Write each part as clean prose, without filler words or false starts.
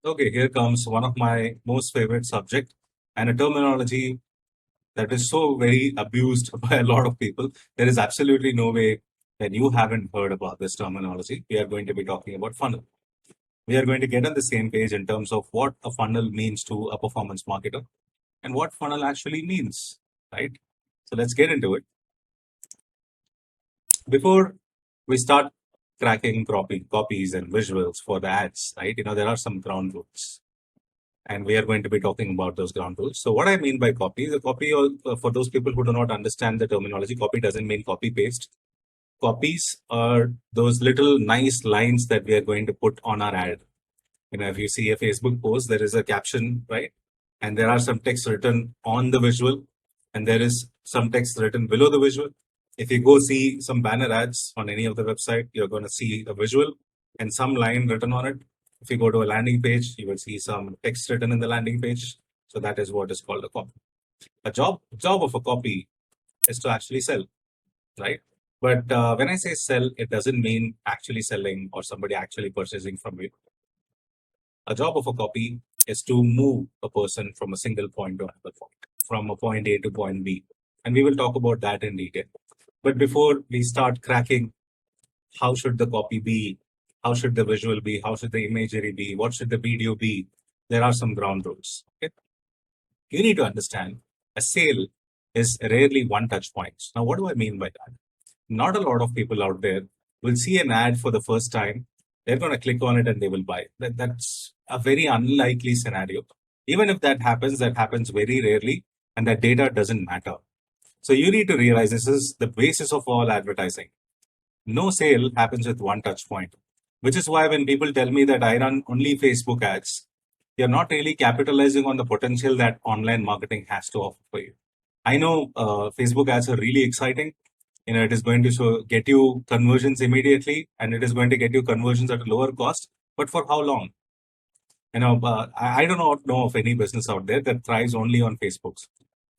Okay, here comes one of my most favorite subject and a terminology that is so very abused by a lot of people. There is absolutely no way that you haven't heard about this terminology. We are going to be talking about funnel. We are going to get on the same page in terms of what a funnel means to a performance marketer and what funnel actually means, right? So let's get into it. Before we start cracking copies and visuals for the ads, right? There are some ground rules and we are going to be talking about those ground rules. So what I mean by copy, the copy, for those people who do not understand the terminology, copy doesn't mean copy paste. Copies are those little nice lines that we are going to put on our ad. If you see a Facebook post, there is a caption, right? And there are some text written on the visual, and there is some text written below the visual. If you go see some banner ads on any of the website, you're going to see a visual and some line written on it. If you go to a landing page, you will see some text written in the landing page. So that is what is called a copy. A job of a copy is to actually sell, right? But when I say sell, it doesn't mean actually selling or somebody actually purchasing from you. A job of a copy is to move a person from a single point to another point, from a point A to point B. And we will talk about that in detail. But before we start cracking, how should the copy be? How should the visual be? How should the imagery be? What should the video be? There are some ground rules. Okay? You need to understand a sale is rarely one touch point. Now, what do I mean by that? Not a lot of people out there will see an ad for the first time. They're going to click on it and they will buy. That's a very unlikely scenario. Even if that happens very rarely, and that data doesn't matter. So you need to realize this is the basis of all advertising. No sale happens with one touch point, which is why when people tell me that I run only Facebook ads, you're not really capitalizing on the potential that online marketing has to offer for you. I know Facebook ads are really exciting. It is going to get you conversions immediately, and it is going to get you conversions at a lower cost. But for how long? I do not know of any business out there that thrives only on Facebook's,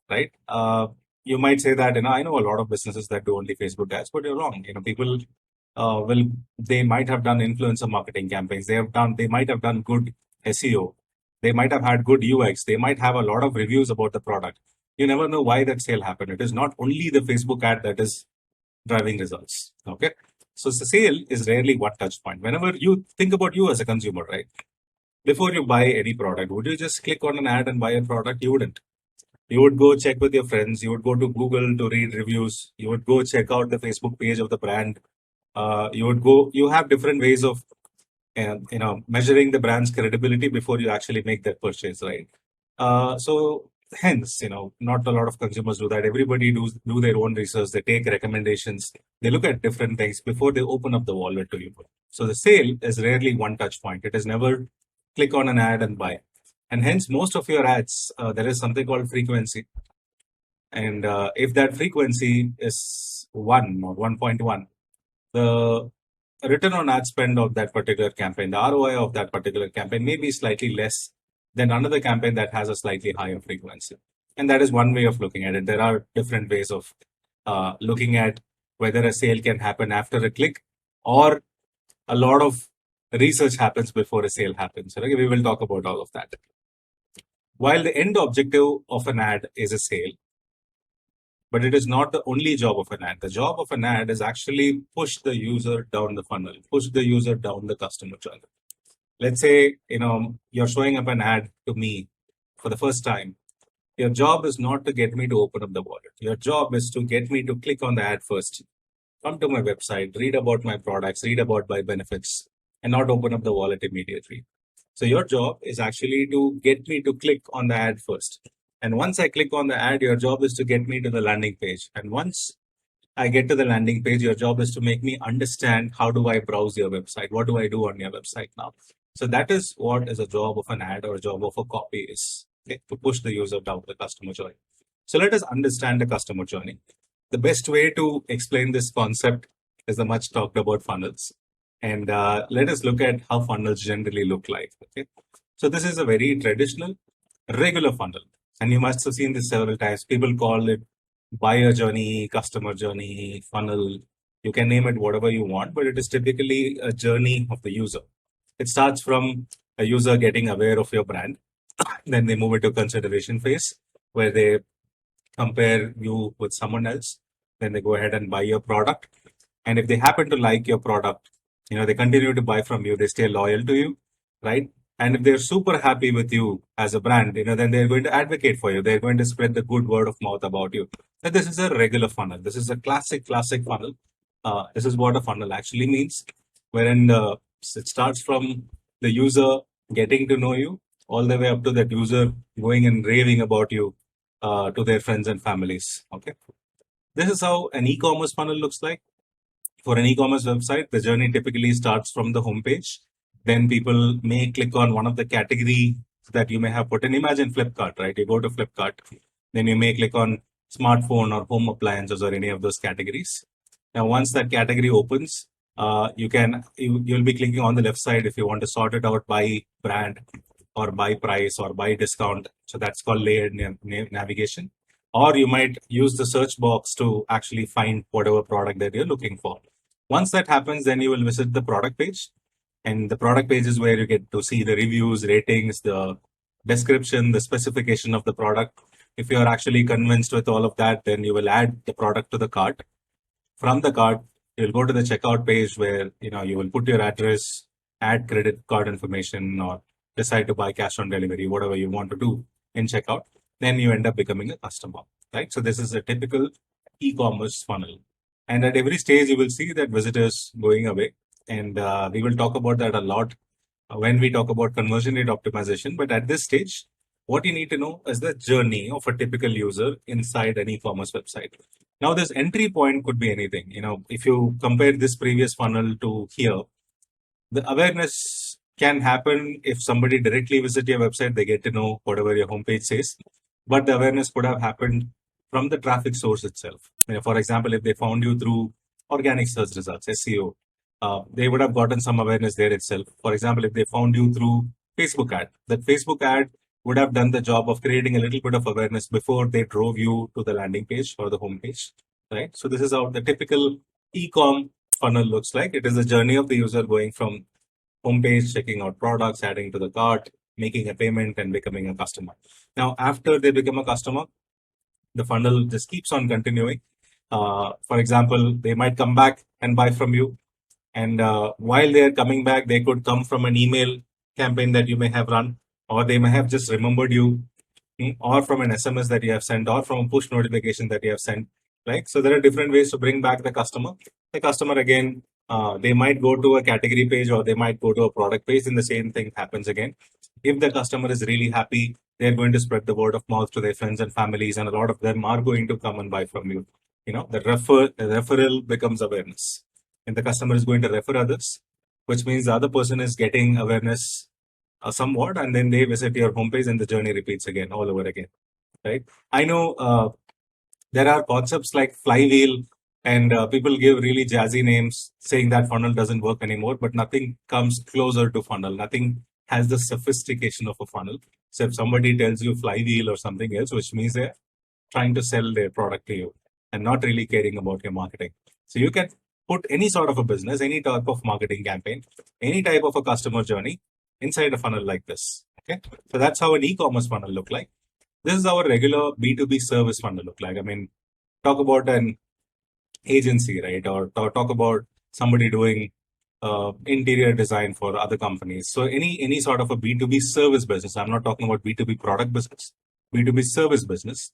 right? You might say that, I know a lot of businesses that do only Facebook ads, but you're wrong. People they might have done influencer marketing campaigns. They might have done good SEO. They might have had good UX. They might have a lot of reviews about the product. You never know why that sale happened. It is not only the Facebook ad that is driving results. Okay. So the sale is rarely one touch point. Whenever you think about you as a consumer, right? Before you buy any product, would you just click on an ad and buy a product? You wouldn't. You would go check with your friends. You would go to Google to read reviews. You would go check out the Facebook page of the brand. You have different ways of, measuring the brand's credibility before you actually make that purchase, right? So hence, not a lot of consumers do that. Everybody do their own research. They take recommendations. They look at different things before they open up the wallet to you. So the sale is rarely one touch point. It is never click on an ad and buy. And hence, most of your ads, there is something called frequency. And if that frequency is 1 or 1.1, the return on ad spend of that particular campaign, the ROI of that particular campaign may be slightly less than another campaign that has a slightly higher frequency. And that is one way of looking at it. There are different ways of looking at whether a sale can happen after a click or a lot of research happens before a sale happens. Okay, we will talk about all of that. While the end objective of an ad is a sale, but it is not the only job of an ad. The job of an ad is actually push the user down the funnel, push the user down the customer journey. Let's say, you're showing up an ad to me for the first time. Your job is not to get me to open up the wallet. Your job is to get me to click on the ad first, come to my website, read about my products, read about my benefits, and not open up the wallet immediately. So your job is actually to get me to click on the ad first. And once I click on the ad, your job is to get me to the landing page. And once I get to the landing page, your job is to make me understand how do I browse your website? What do I do on your website now? So that is what is a job of an ad or a job of a copy is, okay, to push the user down the customer journey. So let us understand the customer journey. The best way to explain this concept is the much talked about funnels. And let us look at how funnels generally look like. Okay. So this is a very traditional, regular funnel. And you must have seen this several times. People call it buyer journey, customer journey, funnel. You can name it whatever you want, but it is typically a journey of the user. It starts from a user getting aware of your brand. Then they move into consideration phase where they compare you with someone else. Then they go ahead and buy your product. And if they happen to like your product, they continue to buy from you, they stay loyal to you, right? And if they're super happy with you as a brand, then they're going to advocate for you. They're going to spread the good word of mouth about you. So this is a regular funnel. This is a classic funnel. This is what a funnel actually means, wherein it starts from the user getting to know you all the way up to that user going and raving about you to their friends and families. Okay. This is how an e-commerce funnel looks like. For an e-commerce website, the journey typically starts from the homepage. Then people may click on one of the category that you may have put in. Imagine Flipkart, right? You go to Flipkart, then you may click on smartphone or home appliances or any of those categories. Now, once that category opens, you'll be clicking on the left side if you want to sort it out by brand or by price or by discount. So that's called layered navigation. Or you might use the search box to actually find whatever product that you're looking for. Once that happens, then you will visit the product page. And the product page is where you get to see the reviews, ratings, the description, the specification of the product. If you're actually convinced with all of that, then you will add the product to the cart. From the cart, you'll go to the checkout page where you will put your address, add credit card information, or decide to buy cash on delivery, whatever you want to do in checkout. Then you end up becoming a customer, right? So this is a typical e-commerce funnel. And at every stage, you will see that visitors going away. And we will talk about that a lot when we talk about conversion rate optimization. But at this stage, what you need to know is the journey of a typical user inside an e-commerce website. Now, this entry point could be anything. If you compare this previous funnel to here, the awareness can happen if somebody directly visit your website, they get to know whatever your homepage says. But the awareness could have happened from the traffic source itself. For example, if they found you through organic search results, SEO, they would have gotten some awareness there itself. For example, if they found you through Facebook ad, that Facebook ad would have done the job of creating a little bit of awareness before they drove you to the landing page or the home page, right? So this is how the typical e-com funnel looks like. It is the journey of the user going from homepage, checking out products, adding to the cart, making a payment, and becoming a customer. Now, after they become a customer, the funnel just keeps on continuing. For example, they might come back and buy from you. And while they're coming back, they could come from an email campaign that you may have run, or they may have just remembered you, or from an SMS that you have sent, or from a push notification that you have sent, right? So there are different ways to bring back the customer. The customer, again, they might go to a category page or they might go to a product page, and the same thing happens again. If the customer is really happy, they're going to spread the word of mouth to their friends and families, and a lot of them are going to come and buy from you. The referral becomes awareness, and the customer is going to refer others, which means the other person is getting awareness somewhat, and then they visit your homepage, and the journey repeats again, all over again, right? I know there are concepts like flywheel, and people give really jazzy names saying that funnel doesn't work anymore, but nothing comes closer to funnel. Nothing has the sophistication of a funnel. So if somebody tells you flywheel or something else, which means they're trying to sell their product to you and not really caring about your marketing. So you can put any sort of a business, any type of marketing campaign, any type of a customer journey inside a funnel like this. Okay. So that's how an e-commerce funnel look like. This is our regular B2B service funnel look like. I mean, talk about an agency, right? Or talk about somebody doing interior design for other companies. So any sort of a B2B service business. I'm not talking about B2B product business, B2B service business.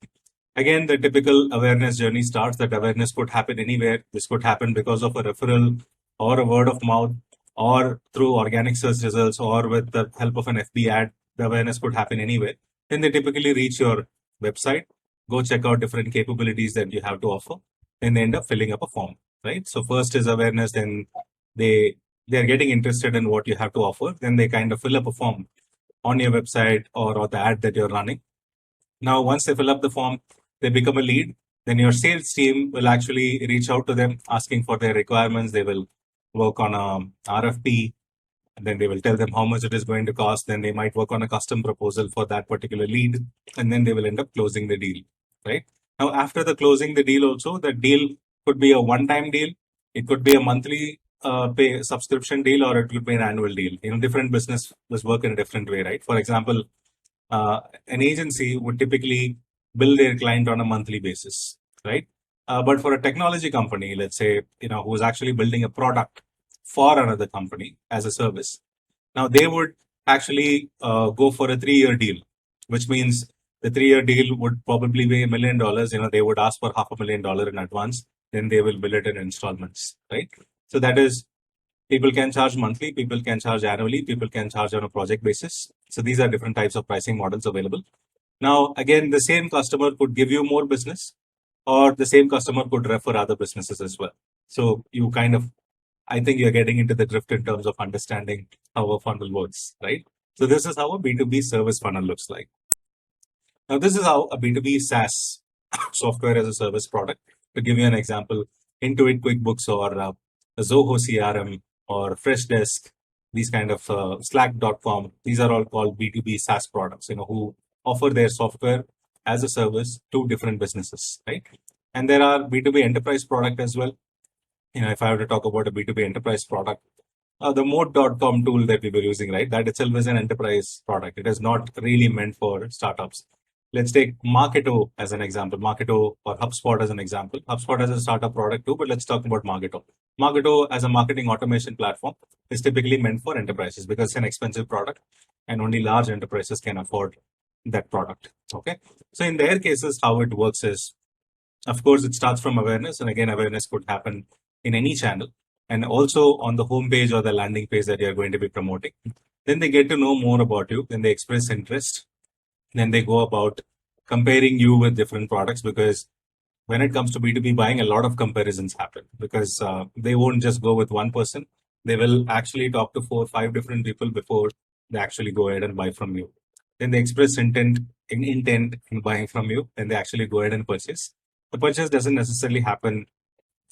Again, the typical awareness journey starts. That awareness could happen anywhere. This could happen because of a referral or a word of mouth or through organic search results or with the help of an FB ad. The awareness could happen anywhere. Then they typically reach your website, go check out different capabilities that you have to offer, and they end up filling up a form, right? So first is awareness, then they're getting interested in what you have to offer. Then they kind of fill up a form on your website or the ad that you're running. Now, once they fill up the form, they become a lead. Then your sales team will actually reach out to them asking for their requirements. They will work on a RFP, and then they will tell them how much it is going to cost. Then they might work on a custom proposal for that particular lead, and then they will end up closing the deal, right? Now, after the closing the deal also, the deal could be a one-time deal. It could be a monthly pay a subscription deal or it will pay an annual deal. Different business does work in a different way, right? For example, an agency would typically bill their client on a monthly basis, right? But for a technology company, let's say, who's actually building a product for another company as a service, now they would actually go for a 3-year deal, which means the 3-year deal would probably be $1 million. They would ask for $500,000 in advance, then they will bill it in installments, right? So that is, people can charge monthly, people can charge annually, people can charge on a project basis. So these are different types of pricing models available. Now, again, the same customer could give you more business, or the same customer could refer other businesses as well. So you kind of, I think you're getting into the drift in terms of understanding how a funnel works, right? So this is how a B2B service funnel looks like. Now, this is how a B2B SaaS software as a service product. To give you an example, Intuit QuickBooks or Zoho CRM or Freshdesk, these kind of Slack.com, these are all called B2B SaaS products, who offer their software as a service to different businesses, right? And there are B2B enterprise product as well. If I have to talk about a B2B enterprise product, the mode.com tool that we were using, right? That itself is an enterprise product. It is not really meant for startups. Let's take Marketo as an example. Marketo or HubSpot as an example. HubSpot as a startup product too, but let's talk about Marketo. Marketo as a marketing automation platform is typically meant for enterprises because it's an expensive product and only large enterprises can afford that product. Okay. So in their cases, how it works is, of course, it starts from awareness. And again, awareness could happen in any channel and also on the homepage or the landing page that you're going to be promoting. Then they get to know more about you. Then they express interest. Then they go about comparing you with different products, because when it comes to B2B buying, a lot of comparisons happen because they won't just go with one person. They will actually talk to 4 or 5 different people before they actually go ahead and buy from you. Then they express intent in buying from you. Then they actually go ahead and purchase. The purchase doesn't necessarily happen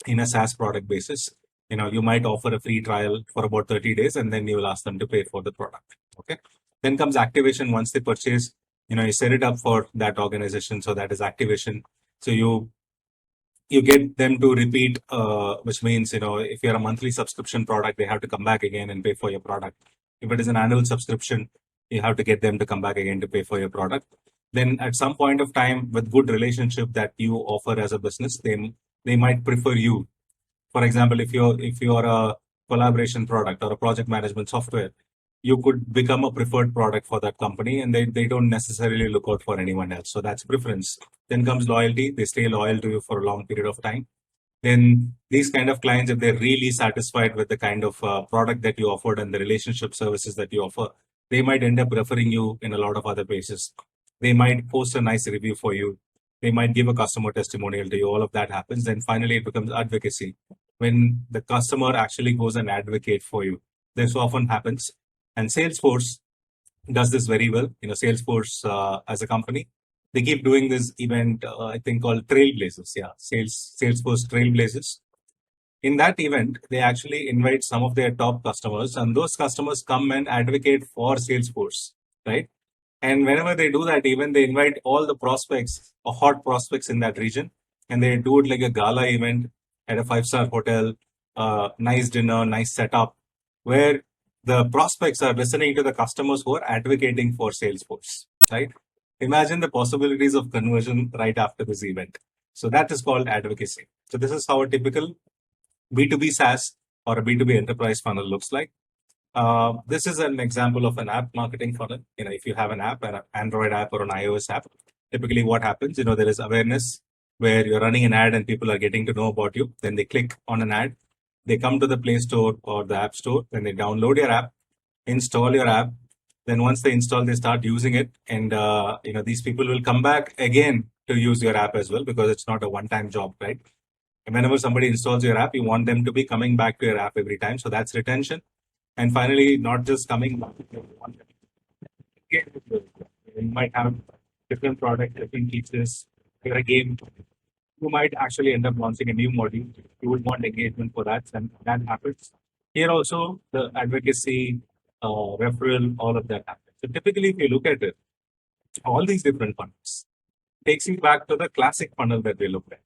in a SaaS product basis. You might offer a free trial for about 30 days and then you will ask them to pay for the product. Okay. Then comes activation. Once they purchase, you set it up for that organization. So that is activation. So you get them to repeat, which means, if you're a monthly subscription product, they have to come back again and pay for your product. If it is an annual subscription, you have to get them to come back again to pay for your product. Then at some point of time, with good relationship that you offer as a business, they might prefer you. For example, if you're a collaboration product or a project management software, you could become a preferred product for that company and they don't necessarily look out for anyone else. So that's preference. Then comes loyalty. They stay loyal to you for a long period of time. Then these kind of clients, if they're really satisfied with the kind of product that you offered and the relationship services that you offer, they might end up referring you in a lot of other places. They might post a nice review for you. They might give a customer testimonial to you. All of that happens. Then finally, it becomes advocacy. When the customer actually goes and advocate for you, this often happens. And Salesforce does this very well. Salesforce as a company, they keep doing this event, I think called Trailblazers. Yeah, Salesforce Trailblazers. In that event, they actually invite some of their top customers, and those customers come and advocate for Salesforce, right? And whenever they do that, even they invite all the prospects or hot prospects in that region, and they do it like a gala event at a 5-star hotel, nice dinner, nice setup, where the prospects are listening to the customers who are advocating for Salesforce, right? Imagine the possibilities of conversion right after this event. So that is called advocacy. So this is how a typical B2B SaaS or a B2B enterprise funnel looks like. This is an example of an app marketing funnel. If you have an app, an Android app or an iOS app, typically what happens, there is awareness where you're running an ad and people are getting to know about you. Then they click on an ad, they come to the Play Store or the App Store, then they download your app, install your app. Then once they install, they start using it. And, these people will come back again to use your app as well, because it's not a one-time job, right? And whenever somebody installs your app, you want them to be coming back to your app every time. So that's retention. And finally, not just coming back, you might have different products, different features. You're a game, you might actually end up launching a new module. You would want engagement for that, and that happens. Here also, the advocacy, referral, all of that happens. So typically, if you look at it, all these different funnels takes you back to the classic funnel that we looked at.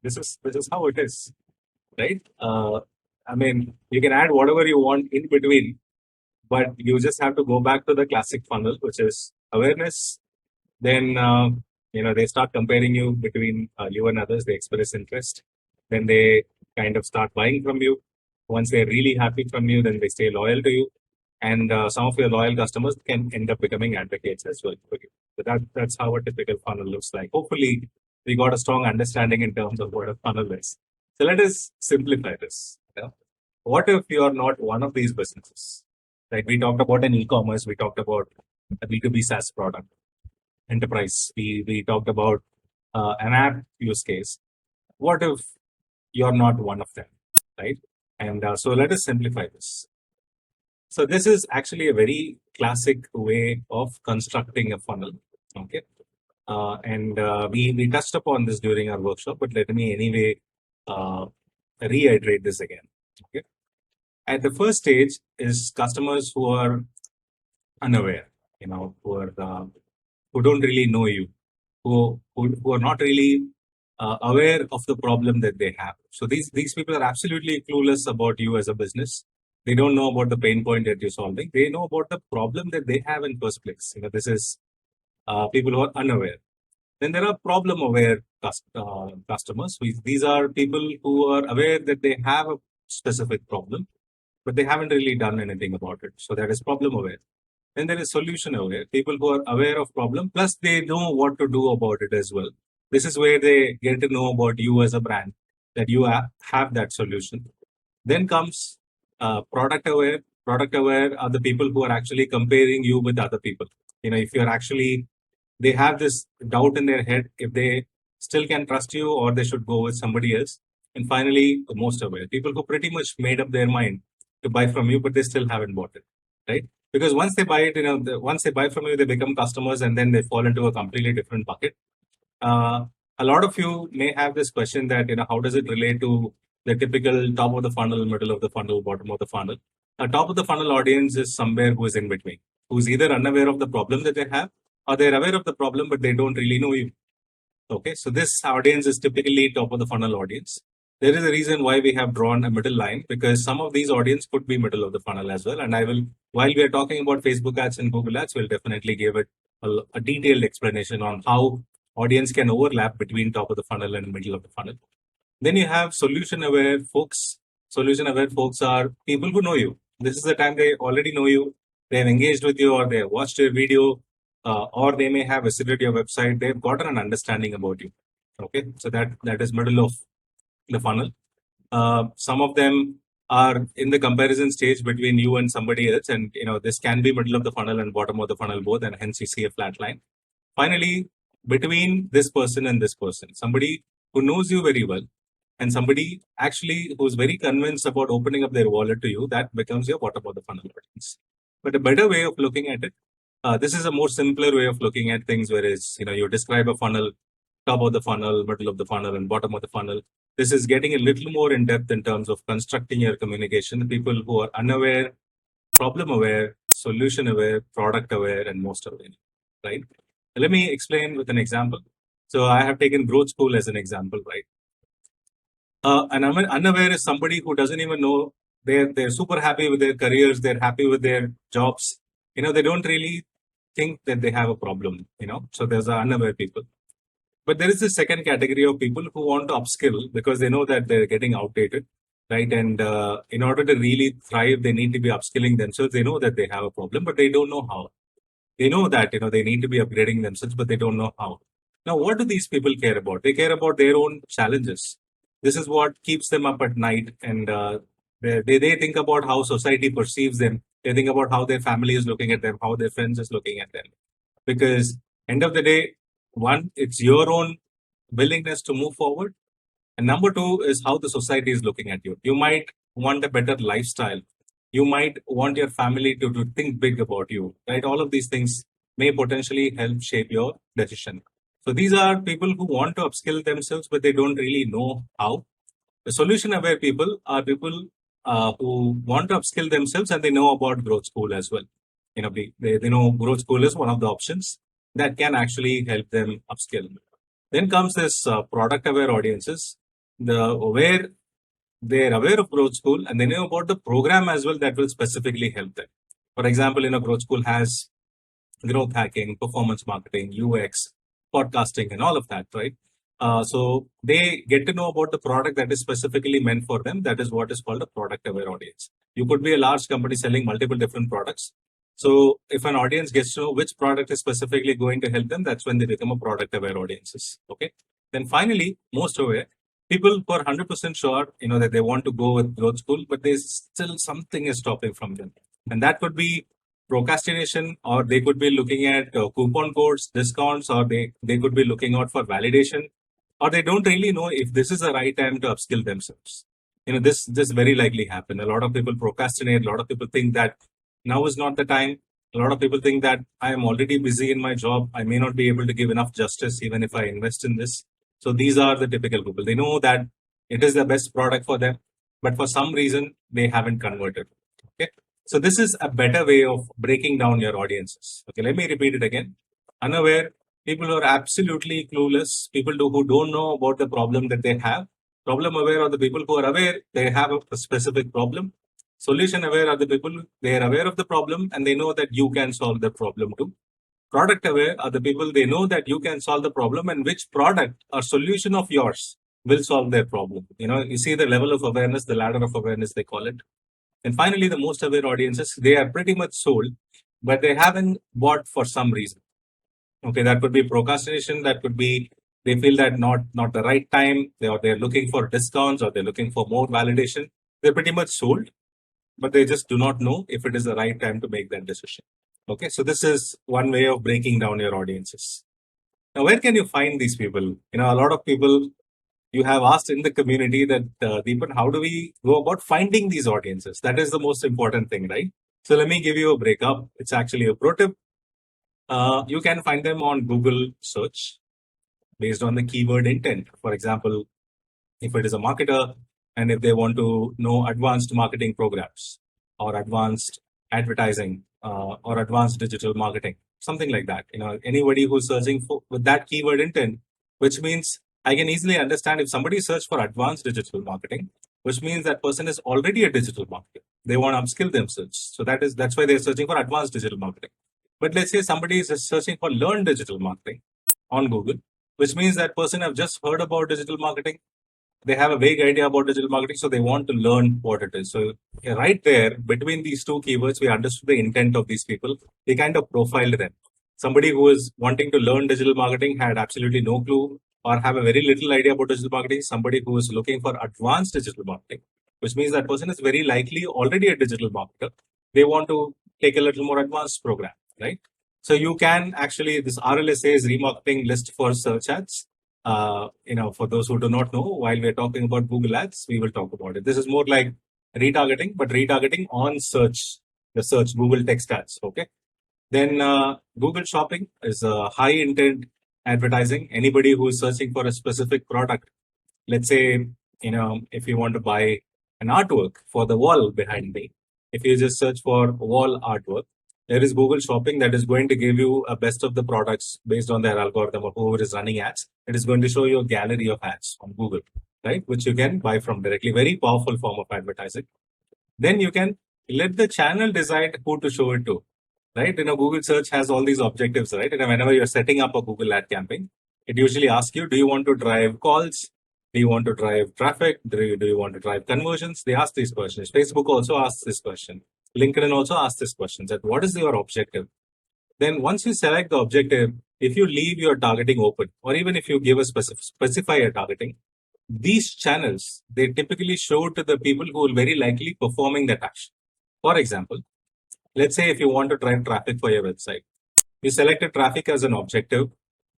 This is how it is, right? I mean, you can add whatever you want in between, but you just have to go back to the classic funnel, which is awareness. Then, they start comparing you between you and others. They express interest. Then they kind of start buying from you. Once they're really happy from you, then they stay loyal to you. And some of your loyal customers can end up becoming advocates as well for you. So that's how a typical funnel looks like. Hopefully, we got a strong understanding in terms of what a funnel is. So let us simplify this. What if you are not one of these businesses? Like we talked about an e-commerce, we talked about a B2B SaaS product, enterprise. We talked about an app use case. What if you're not one of them, right? And so let us simplify this. So this is actually a very classic way of constructing a funnel. Okay. And we touched upon this during our workshop, but let me anyway reiterate this again. Okay. At the first stage is customers who are unaware, who don't really know you, who are not really aware of the problem that they have. So these people are absolutely clueless about you as a business. They don't know about the pain point that you're solving. They know about the problem that they have in first place. This is people who are unaware. Then there are problem aware customers. These are people who are aware that they have a specific problem, but they haven't really done anything about it. So that is problem aware. Then there is solution aware, people who are aware of problem, plus they know what to do about it as well. This is where they get to know about you as a brand, that you have that solution. Then comes product aware. Product aware are the people who are actually comparing you with other people. If you're actually, they have this doubt in their head if they still can trust you or they should go with somebody else. And finally, the most aware, people who pretty much made up their mind to buy from you, but they still haven't bought it, right? Because once they buy it, once they buy from you, they become customers and then they fall into a completely different bucket. A lot of you may have this question that, how does it relate to the typical top of the funnel, middle of the funnel, bottom of the funnel? A top of the funnel audience is somewhere who is in between, who's either unaware of the problem that they have or they're aware of the problem, but they don't really know you. Okay, so this audience is typically top of the funnel audience. There is a reason why we have drawn a middle line, because some of these audience could be middle of the funnel as well. And I will, while we are talking about Facebook ads and Google ads, we'll definitely give it a detailed explanation on how audience can overlap between top of the funnel and middle of the funnel. Then you have solution aware folks. Solution aware folks are people who know you. This is the time they already know you. They have engaged with you, or they have watched your video, or they may have visited your website. They've gotten an understanding about you. Okay, so that is middle of the funnel. Some of them are in the comparison stage between you and somebody else, and this can be middle of the funnel and bottom of the funnel both, and hence you see a flat line. Finally, between this person and this person, somebody who knows you very well and somebody actually who's very convinced about opening up their wallet to you, that becomes your bottom of the funnel audience. But a better way of looking at it, this is a more simpler way of looking at things, whereas you describe a funnel, top of the funnel, middle of the funnel, and bottom of the funnel. This is getting a little more in depth in terms of constructing your communication. People who are unaware, problem aware, solution aware, product aware, and most aware, right? Let me explain with an example. So I have taken growth school as an example, right? And unaware is somebody who doesn't even know, they're super happy with their careers, they're happy with their jobs. They don't really think that they have a problem. So there's unaware people. But there is a second category of people who want to upskill because they know that they're getting outdated, right? And in order to really thrive, they need to be upskilling themselves. They know that they have a problem, but they don't know how. They know that they need to be upgrading themselves, but they don't know how. Now, what do these people care about? They care about their own challenges. This is what keeps them up at night, and they think about how society perceives them. They think about how their family is looking at them, how their friends is looking at them. Because end of the day, one, it's your own willingness to move forward, and number two is how the society is looking at you. You might want a better lifestyle. You might want your family to think big about you, right? All of these things may potentially help shape your decision. So these are people who want to upskill themselves, but they don't really know how. The solution aware people are people who want to upskill themselves and they know about growth school as well. They know growth school is one of the options that can actually help them upskill. Then comes this product aware audiences, the where they're aware of growth school and they know about the program as well that will specifically help them. For example, growth school has growth hacking, performance marketing, UX, podcasting, and all of that, right? So they get to know about the product that is specifically meant for them. That is what is called a product aware audience. You could be a large company selling multiple different products. So if an audience gets to know which product is specifically going to help them, that's when they become a product aware audiences. Okay. Then finally, most aware people who are 100% sure, that they want to go with growth school, but there's still something is stopping from them, and that could be procrastination, or they could be looking at coupon codes, discounts, or they could be looking out for validation, or they don't really know if this is the right time to upskill themselves. This very likely happen. A lot of people procrastinate. A lot of people think that now is not the time. A lot of people think that I am already busy in my job. I may not be able to give enough justice even if I invest in this. So these are the typical people. They know that it is the best product for them, but for some reason they haven't converted. Okay. So this is a better way of breaking down your audiences. Okay, let me repeat it again. Unaware, people who are absolutely clueless, people who don't know about the problem that they have. Problem aware are the people who are aware they have a specific problem. Solution aware are the people, they are aware of the problem and they know that you can solve the problem too. Product aware are the people, they know that you can solve the problem and which product or solution of yours will solve their problem. You see the level of awareness, the ladder of awareness, they call it. And finally, the most aware audiences, they are pretty much sold, but they haven't bought for some reason. Okay, that could be procrastination, that could be they feel that not the right time, they're looking for discounts or they're looking for more validation. They're pretty much sold, but they just do not know if it is the right time to make that decision. Okay, so this is one way of breaking down your audiences. Now, where can you find these people? A lot of people you have asked in the community that, Deepan, how do we go about finding these audiences? That is the most important thing, right? So let me give you a breakup. It's actually a pro tip. You can find them on Google search based on the keyword intent. For example, if it is a marketer and if they want to know advanced marketing programs or advanced advertising or advanced digital marketing, something like that. Anybody who's searching for with that keyword intent, which means I can easily understand if somebody search for advanced digital marketing, which means that person is already a digital marketer. They want to upskill themselves. So that's why they're searching for advanced digital marketing. But let's say somebody is searching for learn digital marketing on Google, which means that person have just heard about digital marketing. They have a vague idea about digital marketing, so they want to learn what it is. So right there, between these two keywords, we understood the intent of these people. We kind of profiled them. Somebody who is wanting to learn digital marketing had absolutely no clue or have a very little idea about digital marketing. Somebody who is looking for advanced digital marketing, which means that person is very likely already a digital marketer. They want to take a little more advanced program, right? So you can actually, this RLSA is remarketing list for search ads. For those who do not know, while we're talking about Google Ads, we will talk about it. This is more like retargeting, but retargeting on search, the search Google text ads. Okay. Then Google Shopping is a high intent advertising. Anybody who is searching for a specific product, let's say, if you want to buy an artwork for the wall behind me, if you just search for wall artwork, there is Google Shopping that is going to give you a best of the products based on their algorithm or whoever is running ads. It is going to show you a gallery of ads on Google, right? Which you can buy from directly. Very powerful form of advertising. Then you can let the channel decide who to show it to, right? Google search has all these objectives, right? Whenever you're setting up a Google ad campaign, it usually asks you, do you want to drive calls? Do you want to drive traffic? Do you want to drive conversions? They ask these questions. Facebook also asks this question. LinkedIn also asks this question, that what is your objective? Then once you select the objective, if you leave your targeting open, or even if you give a specify a targeting, these channels, they typically show to the people who will very likely performing that action. For example, let's say if you want to drive traffic for your website, you selected traffic as an objective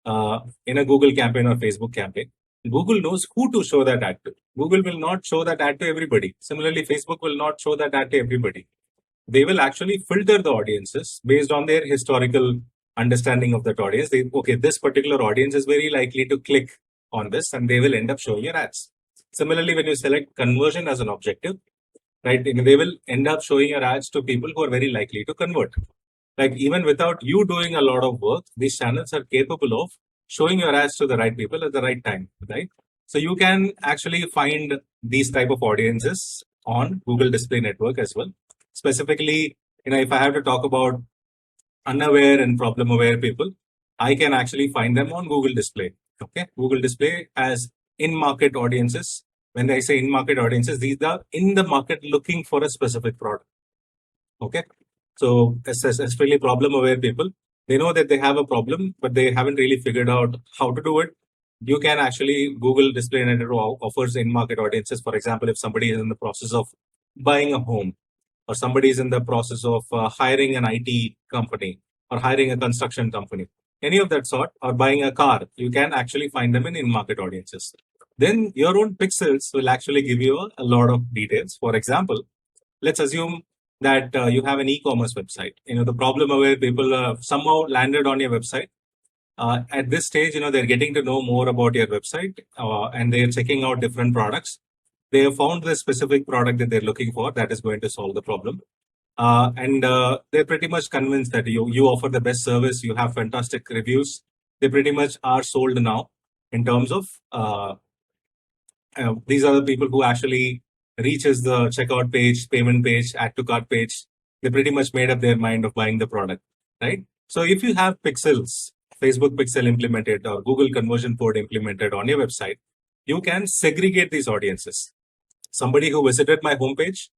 in a Google campaign or Facebook campaign. Google knows who to show that ad to. Google will not show that ad to everybody. Similarly, Facebook will not show that ad to everybody. They will actually filter the audiences based on their historical understanding of that audience. Okay, this particular audience is very likely to click on this and they will end up showing your ads. Similarly, when you select conversion as an objective, right, they will end up showing your ads to people who are very likely to convert. Like even without you doing a lot of work, these channels are capable of showing your ads to the right people at the right time, right? So you can actually find these type of audiences on Google Display Network as well. Specifically, if I have to talk about unaware and problem aware people, I can actually find them on Google Display. Okay, Google Display as in market audiences. When I say in market audiences, these are in the market looking for a specific product. Okay, so especially problem aware people, they know that they have a problem, but they haven't really figured out how to do it. You can actually Google Display Network offers in market audiences. For example, if somebody is in the process of buying a home, or somebody is in the process of hiring an IT company or hiring a construction company, any of that sort, or buying a car, you can actually find them in in-market audiences. Then your own pixels will actually give you a lot of details. For example, let's assume that you have an e-commerce website. The problem where people somehow landed on your website. At this stage, they're getting to know more about your website and they're checking out different products. They have found the specific product that they're looking for that is going to solve the problem. And they're pretty much convinced that you offer the best service, you have fantastic reviews. They pretty much are sold now in terms of these are the people who actually reaches the checkout page, payment page, add to cart page. They pretty much made up their mind of buying the product, right? So if you have pixels, Facebook pixel implemented or Google conversion code implemented on your website, you can segregate these audiences. Somebody who visited my homepage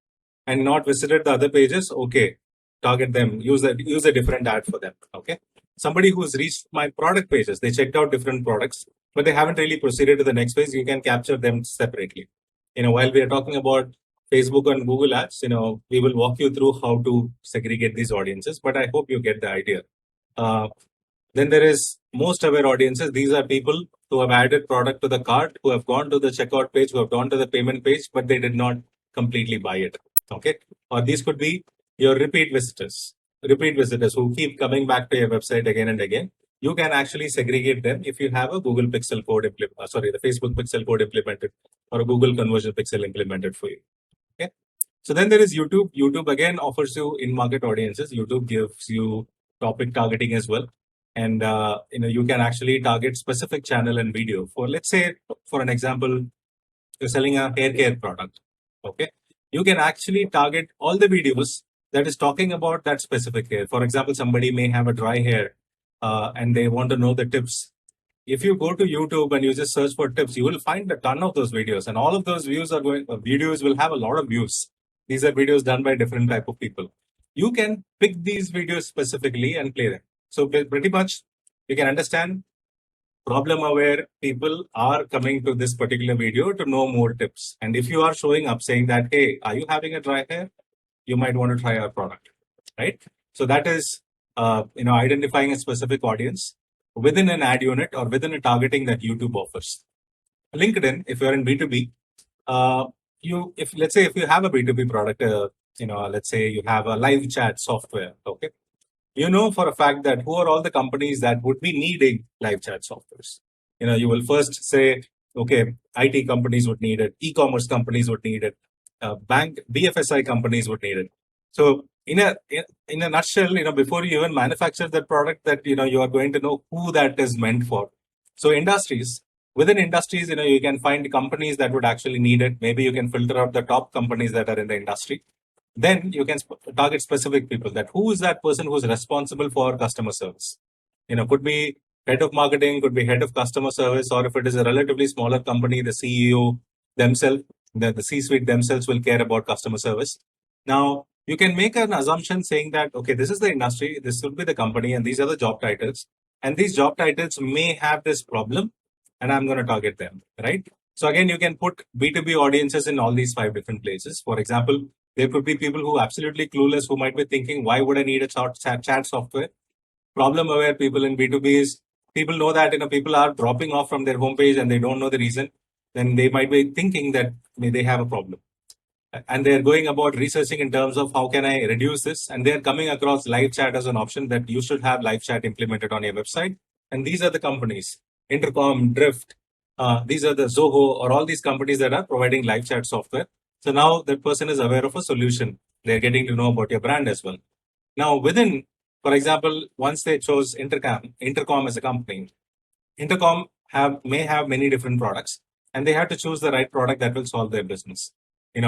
and not visited the other pages, okay, target them, use a different ad for them. Okay. Somebody who's reached my product pages, they checked out different products, but they haven't really proceeded to the next phase, you can capture them separately. While we are talking about Facebook and Google ads, we will walk you through how to segregate these audiences, but I hope you get the idea. Then there is most aware audiences. These are people who have added product to the cart, who have gone to the checkout page, who have gone to the payment page, but they did not completely buy it. Okay. Or these could be your repeat visitors who keep coming back to your website again and again. You can actually segregate them if you have a Google Pixel code the Facebook Pixel code implemented or a Google Conversion Pixel implemented for you. Okay. So then there is YouTube. YouTube again offers you in-market audiences. YouTube gives you topic targeting as well. And you can actually target specific channel and video. For let's say, for an example, you're selling a hair care product. Okay, you can actually target all the videos that is talking about that specific hair. For example, somebody may have a dry hair and they want to know the tips. If you go to YouTube and you just search for tips, you will find a ton of those videos, and all of those videos will have a lot of views. These are videos done by different type of people. You can pick these videos specifically and play them. So pretty much you can understand problem aware people are coming to this particular video to know more tips. And if you are showing up saying that, hey, are you having a dry hair? You might want to try our product, right? So that is, identifying a specific audience within an ad unit or within a targeting that YouTube offers. LinkedIn, if you're in B2B, let's say if you have a B2B product, let's say you have a live chat software, okay? You know for a fact that who are all the companies that would be needing live chat softwares. You will first say, okay, IT companies would need it, e-commerce companies would need it, bank BFSI companies would need it. So in a nutshell, before you even manufacture that product, that you are going to know who that is meant for. So within industries, you can find companies that would actually need it. Maybe you can filter out the top companies that are in the industry. Then you can target specific people, that who is that person who's responsible for customer service. Could be head of marketing, could be head of customer service, or if it is a relatively smaller company, the CEO themselves, the C-suite themselves will care about customer service. Now, you can make an assumption saying that, okay, this is the industry, this would be the company, and these are the job titles. And these job titles may have this problem, and I'm going to target them, right? So again, you can put B2B audiences in all these 5 different places. For example, there could be people who are absolutely clueless, who might be thinking, why would I need a chat software? Problem aware people in B2B is people know that people are dropping off from their homepage and they don't know the reason. Then they might be thinking that they have a problem. And they're going about researching in terms of how can I reduce this? And they're coming across live chat as an option, that you should have live chat implemented on your website. And these are the companies, Intercom, Drift, these are the Zoho, or all these companies that are providing live chat software. So now that person is aware of a solution. They're getting to know about your brand as well. Now within, for example, once they chose Intercom as a company, Intercom may have many different products. and they have to choose the right product that will solve their business. They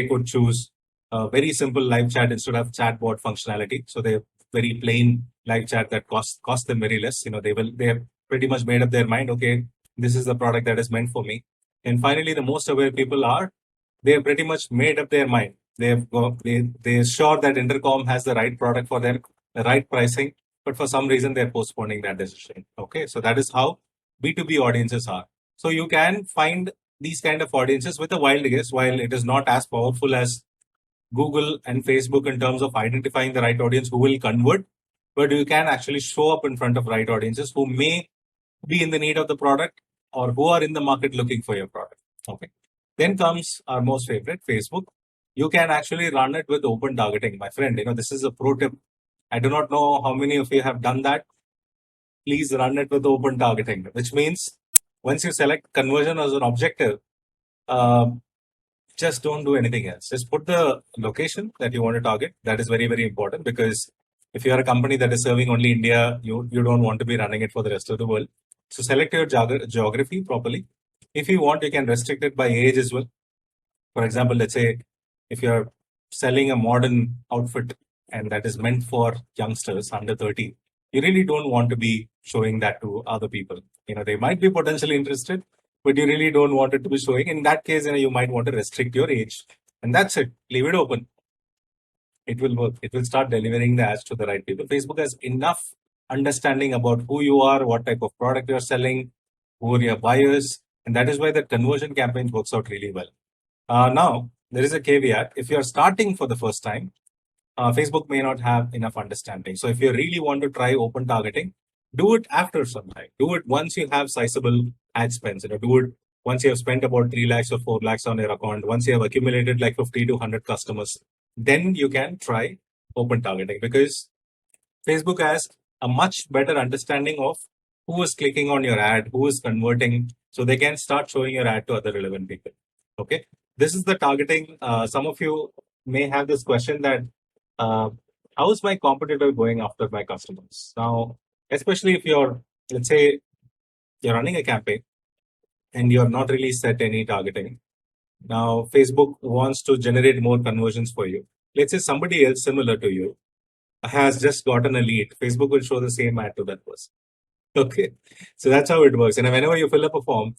could choose a very simple live chat instead of chatbot functionality. So they have very plain live chat that cost them very less. They have pretty much made up their mind. Okay, this is the product that is meant for me. And finally, the most aware people are, they have pretty much made up their mind. They're sure that intercom has the right product for them, the right pricing, but for some reason they're postponing that decision. Okay, so that is how B2B audiences are. So you can find these kind of audiences with a wild guess. While it is not as powerful as Google and Facebook in terms of identifying the right audience who will convert, but you can actually show up in front of right audiences who may be in the need of the product or who are in the market looking for your product. Okay. Then comes our most favorite, Facebook. You can actually run it with open targeting, my friend. This is a pro tip. I do not know how many of you have done that. Please run it with open targeting, which means once you select conversion as an objective, uh, just don't do anything else. Just put the location that you want to target. That is very, very important, because if you are a company that is serving only India, you don't want to be running it for the rest of the world. So select your geography properly. If you want, you can restrict it by age as well. For example, let's say if you're selling a modern outfit and that is meant for youngsters under 30, you really don't want to be showing that to other people. They might be potentially interested, but you really don't want it to be showing. In that case, you might want to restrict your age. And that's it. Leave it open. It will work. It will start delivering the ads to the right people. Facebook has enough understanding about who you are, what type of product you're selling, who are your buyers. And that is why the conversion campaign works out really well. Now, there is a caveat. If you're starting for the first time, Facebook may not have enough understanding. So if you really want to try open targeting, do it after some time. Do it once you have sizable ad spends. Do it once you have spent about 3 lakhs or 4 lakhs on your account. Once you have accumulated like 50 to 100 customers, then you can try open targeting, because Facebook has a much better understanding of who is clicking on your ad, who is converting, so they can start showing your ad to other relevant people. Okay, this is the targeting. Some of you may have this question that how is my competitor going after my customers? Now, especially if let's say, you're running a campaign and you're not really set any targeting. Now, Facebook wants to generate more conversions for you. Let's say somebody else similar to you has just gotten a lead. Facebook will show the same ad to that person. Okay, so that's how it works. And whenever you fill up a form,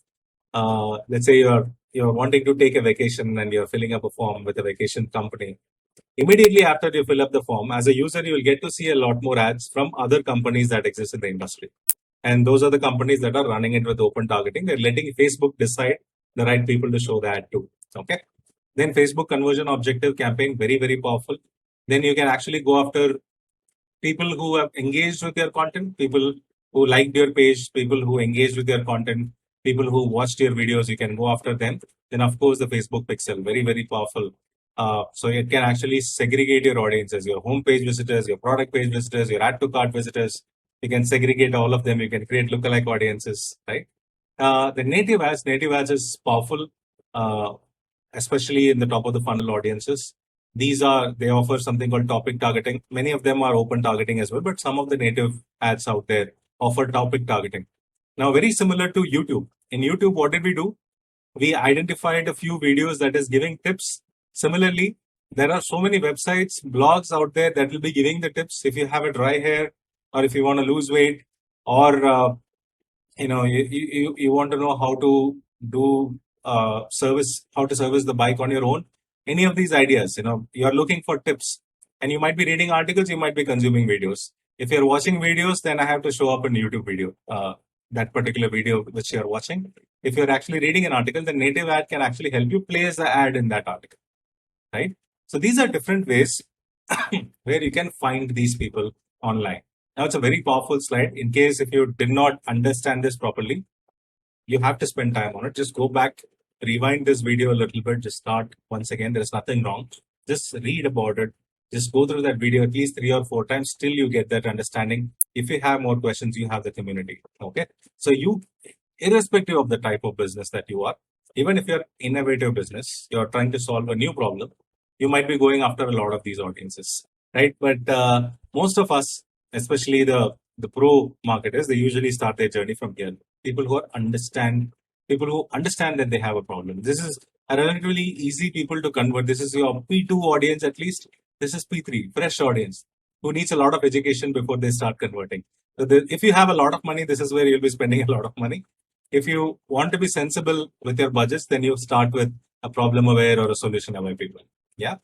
let's say you're wanting to take a vacation and you're filling up a form with a vacation company. Immediately after you fill up the form, as a user, you will get to see a lot more ads from other companies that exist in the industry. And those are the companies that are running it with open targeting. They're letting Facebook decide the right people to show the ad to. Okay. Then Facebook conversion objective campaign, very, very powerful. Then you can actually go after people who have engaged with your content, people who liked your page, people who engaged with your content, people who watched your videos. You can go after them. Then, of course, the Facebook pixel, very, very powerful. So it can actually segregate your audiences, your homepage visitors, your product page visitors, your add to cart visitors. You can segregate all of them. You can create lookalike audiences, right? The native ads is powerful, uh, especially in the top of the funnel audiences. They offer something called topic targeting. Many of them are open targeting as well, but some of the native ads out there offer topic targeting. Now, very similar to YouTube. In YouTube, what did we do? We identified a few videos that is giving tips. Similarly, there are so many websites, blogs out there that will be giving the tips. If you have a dry hair, or if you want to lose weight, or you want to know how to do how to service the bike on your own. Any of these ideas, you're looking for tips, and you might be reading articles, you might be consuming videos. If you're watching videos, then I have to show up in YouTube video, that particular video which you're watching. If you're actually reading an article, the native ad can actually help you place the ad in that article, right? So these are different ways where you can find these people online. Now, it's a very powerful slide. In case if you did not understand this properly, you have to spend time on it. Just go back, rewind this video a little bit, just start once again. There's nothing wrong. Just read about it. Just go through that video at least 3 or 4 times till you get that understanding. If you have more questions, you have the community. Okay. So irrespective of the type of business that you are, even if you're innovative business, you're trying to solve a new problem, you might be going after a lot of these audiences, right? But most of us, especially the pro marketers, they usually start their journey from here. People who understand people who understand that they have a problem. This is a relatively easy people to convert. This is your P2 audience at least. This is P3, fresh audience, who needs a lot of education before they start converting. So if you have a lot of money, this is where you'll be spending a lot of money. If you want to be sensible with your budgets, then you start with a problem aware or a solution aware people. Yeah.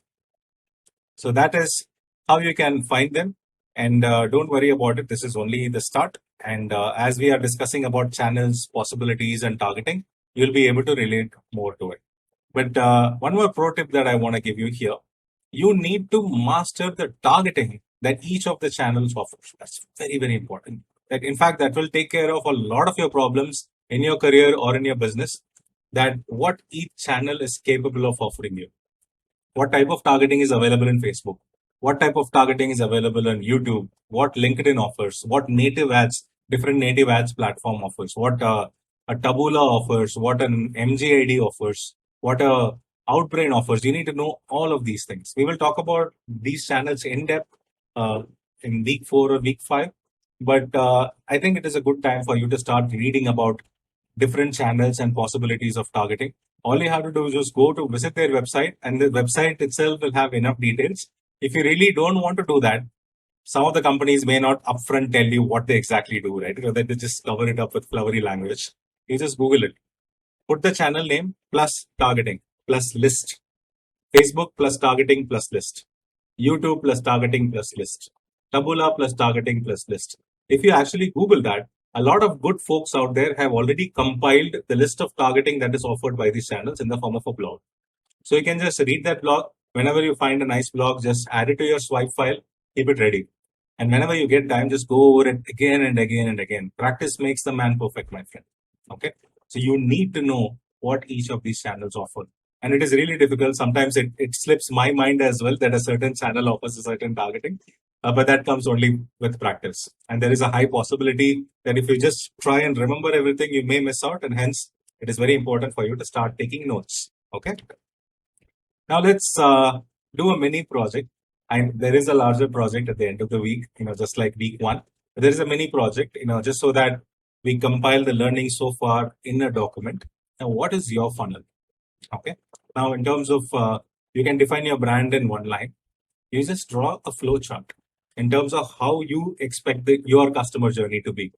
So that is how you can find them. And don't worry about it. This is only the start. And as we are discussing about channels, possibilities, and targeting, you'll be able to relate more to it. But one more pro tip that I want to give you here, you need to master the targeting that each of the channels offers. That's very, very important. That in fact, that will take care of a lot of your problems in your career or in your business. That what each channel is capable of offering you. What type of targeting is available in Facebook? What type of targeting is available on YouTube? What LinkedIn offers? What native ads, different native ads platform offers? What a Taboola offers? What an MGID offers? What a Outbrain offers? You need to know all of these things. We will talk about these channels in depth in week 4 or week 5. But I think it is a good time for you to start reading about different channels and possibilities of targeting. All you have to do is just go to visit their website, and the website itself will have enough details. If you really don't want to do that, some of the companies may not upfront tell you what they exactly do, right? They just cover it up with flowery language. You just Google it. Put the channel name plus targeting plus list. Facebook plus targeting plus list. YouTube plus targeting plus list. Taboola plus targeting plus list. If you actually Google that, a lot of good folks out there have already compiled the list of targeting that is offered by these channels in the form of a blog. So you can just read that blog. Whenever you find a nice blog, just add it to your swipe file, keep it ready. And whenever you get time, just go over it again and again and again. Practice makes the man perfect, my friend. Okay. So you need to know what each of these channels offer. And it is really difficult. Sometimes it slips my mind as well that a certain channel offers a certain targeting. But that comes only with practice. And there is a high possibility that if you just try and remember everything, you may miss out. And hence, it is very important for you to start taking notes. Okay. Now let's do a mini project. And there is a larger project at the end of the week, just like week 1. There is a mini project, just so that we compile the learning so far in a document. Now, what is your funnel? Okay. Now, in terms of, you can define your brand in one line. You just draw a flow chart in terms of how you expect your customer journey to be,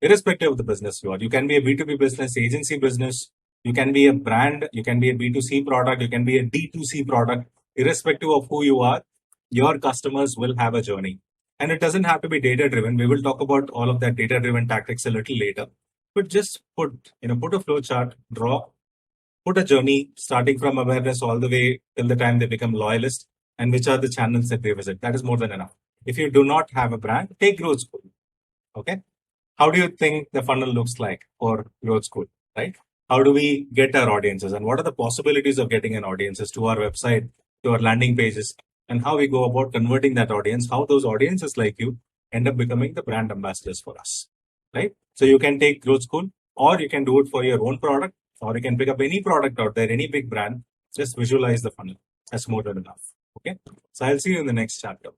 irrespective of the business you are. You can be a B2B business, agency business. You can be a brand. You can be a B2C product. You can be a D2C product. Irrespective of who you are, your customers will have a journey. And it doesn't have to be data driven. We will talk about all of that data driven tactics a little later. But just put a flow chart, put a journey starting from awareness all the way till the time they become loyalists, and which are the channels that they visit. That is more than enough. If you do not have a brand, take Growth School. Okay. How do you think the funnel looks like for Growth School, right? How do we get our audiences, and what are the possibilities of getting an audiences to our website, to our landing pages, and how we go about converting that audience, how those audiences like you end up becoming the brand ambassadors for us, right? So you can take Growth School, or you can do it for your own product, or you can pick up any product out there, any big brand, just visualize the funnel. That's more than enough. Okay. So I'll see you in the next chapter.